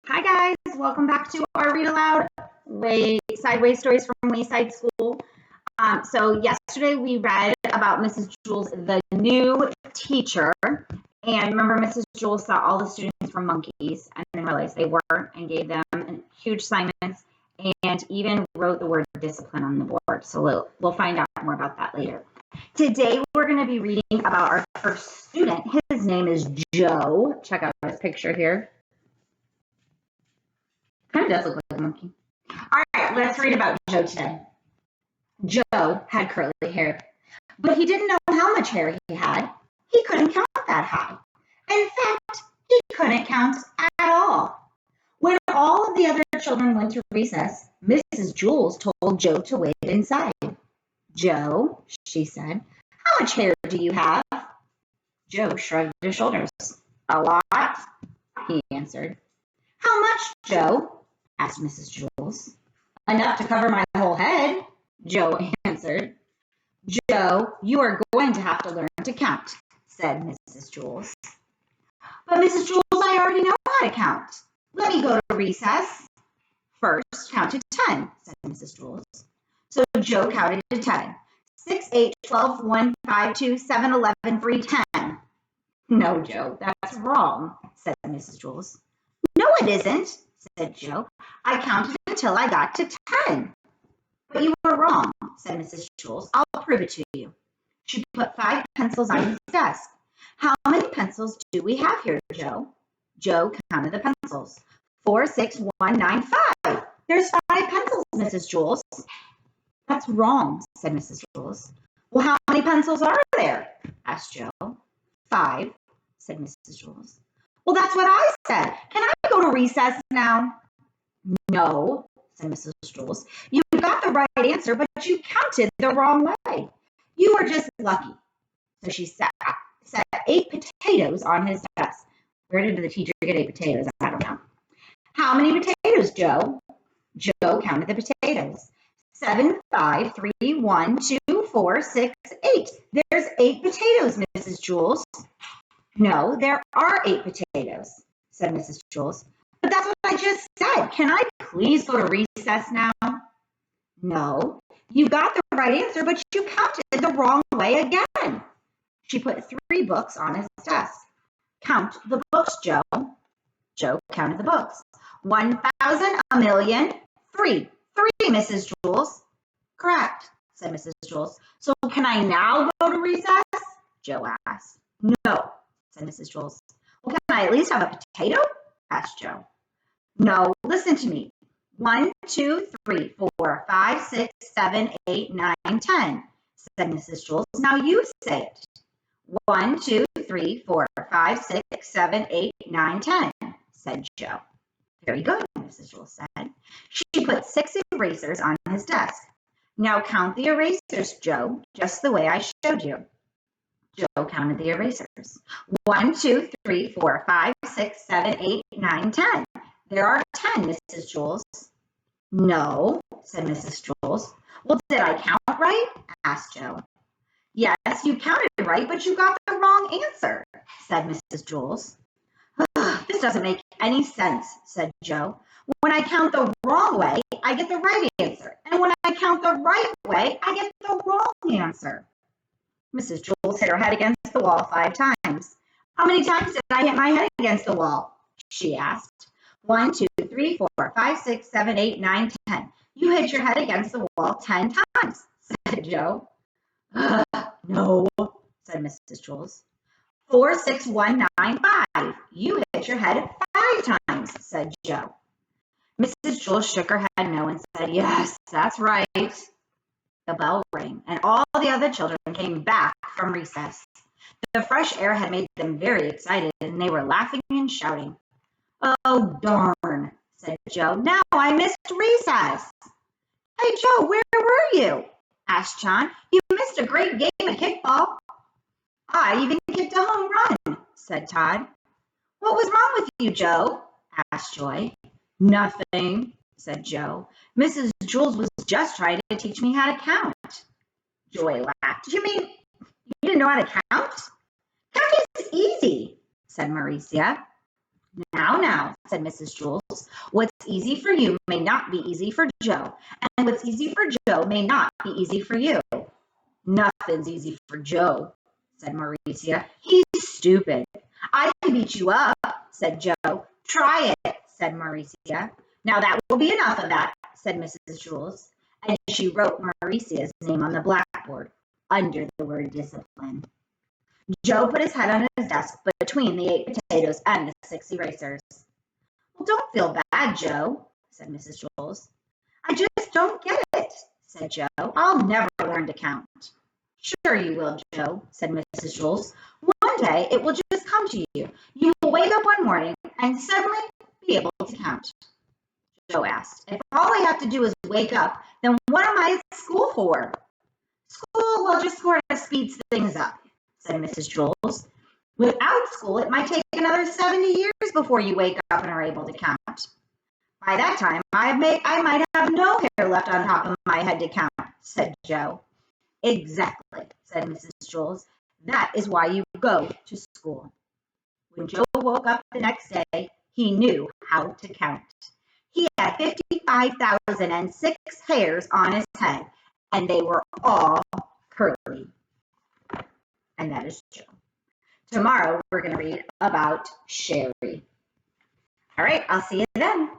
Hi guys, welcome back to our Read Aloud Sideways Stories from Wayside School. So yesterday we read about Mrs. Jules, the new teacher. And remember, Mrs. Jules thought all the students were monkeys and then realized they weren't and gave them huge assignments and even wrote the word discipline on the board. So we'll find out more about that later. Today we're going to be reading about our first student. His name is Joe. Check out his picture here. Kind of does look like a monkey. All right, let's read about Joe today. Joe had curly hair, but he didn't know how much hair he had. He couldn't count that high. In fact, he couldn't count at all. When all of the other children went to recess, Mrs. Jules told Joe to wait inside. Joe, she said, how much hair do you have? Joe shrugged his shoulders. A lot, he answered. How much, Joe? Asked Mrs. Jules. Enough to cover my whole head, Joe answered. Joe, you are going to have to learn to count, said Mrs. Jules. But Mrs. Jules, I already know how to count. Let me go to recess. First, count to 10, said Mrs. Jules. So Joe counted to 10. 6, 8, 12, 1, 5, 2, 7, 11, 3, 10. No, Joe, that's wrong, said Mrs. Jules. No, it isn't, said Joe. I counted until I got to 10. But you were wrong, said Mrs. Jules. I'll prove it to you. She put 5 pencils on his desk. How many pencils do we have here, Joe? Joe counted the pencils. 4, 6, 1, 9, 5. There's 5 pencils, Mrs. Jules. That's wrong, said Mrs. Jules. Well, how many pencils are there? Asked Joe. 5, said Mrs. Jules. Well, that's what I said. Can I go to recess now? No, said Mrs. Jules. You got the right answer, but you counted the wrong way. You were just lucky. So she set 8 potatoes on his desk. Where did the teacher get 8 potatoes? I don't know. How many potatoes, Joe? Joe counted the potatoes. 7, 5, 3, 1, 2, 4, 6, 8. There's 8 potatoes, Mrs. Jules. No, there are 8 potatoes, said Mrs. Jules. But that's what I just said. Can I please go to recess now? No, you got the right answer, but you counted the wrong way again. She put 3 books on his desk. Count the books, Joe. Joe counted the books. 1,000, a million, 3. 3, Mrs. Jules. Correct, said Mrs. Jules. So can I now go to recess? Joe asked. No, said Mrs. Jules. Well, can I at least have a potato? Asked Joe. No, listen to me. 1, 2, 3, 4, 5, 6, 7, 8, 9, 10, said Mrs. Jules. Now you say it. 1, 2, 3, 4, 5, 6, 7, 8, 9, 10, said Joe. Very good, Mrs. Jules said. She put 6 erasers on his desk. Now count the erasers, Joe, just the way I showed you. Joe counted the erasers. 1, 2, 3, 4, 5, 6, 7, 8, 9, 10. There are 10, Mrs. Jules. No, said Mrs. Jules. Well, did I count right? Asked Joe. Yes, you counted right, but you got the wrong answer, said Mrs. Jules. This doesn't make any sense, said Joe. When I count the wrong way, I get the right answer. And when I count the right way, I get the wrong answer. Mrs. Jules hit her head against the wall 5 times. How many times did I hit my head against the wall? She asked. 1, 2, 3, 4, 5, 6, 7, 8, 9, 10. You hit your head against the wall 10 times, said Joe. No, said Mrs. Jules. 4, 6, 1, 9, 5. You hit your head 5 times, said Joe. Mrs. Jules shook her head no and said, yes, that's right. The bell rang, and all the other children came back from recess. The fresh air had made them very excited, and they were laughing and shouting. Oh, darn, said Joe. Now I missed recess. Hey, Joe, where were you? Asked John. You missed a great game of kickball. I even kicked a home run, said Todd. What was wrong with you, Joe? Asked Joy. Nothing, said Joe. Mrs. Jules was just trying to teach me how to count. Joy laughed. You mean you didn't know how to count? Counting is easy, said Maricia. Now, said Mrs. Jules, what's easy for you may not be easy for Joe, and what's easy for Joe may not be easy for you. Nothing's easy for Joe, said Mauricia. He's stupid. I can beat you up, said Joe. Try it, said Mauricia. Now that will be enough of that, said Mrs. Jules, and she wrote Mauricia's name on the blackboard under the word discipline. Joe put his head on his desk between the 8 potatoes and the 6 erasers. Well, don't feel bad, Joe, said Mrs. Jules. I just don't get it, said Joe. I'll never learn to count. Sure you will, Joe, said Mrs. Jules. One day it will just come to you. You will wake up one morning and suddenly be able to count. Joe asked. If all I have to do is wake up, then what am I at school for? School will just sort of speeds things up, said Mrs. Jules. Without school, it might take another 70 years before you wake up and are able to count. By that time, I might have no hair left on top of my head to count, said Joe. Exactly, said Mrs. Jules. That is why you go to school. When Joe woke up the next day, he knew how to count. He had 55,006 hairs on his head, and they were all curly. And that is Joe. Tomorrow, we're going to read about Sherry. All right, I'll see you then.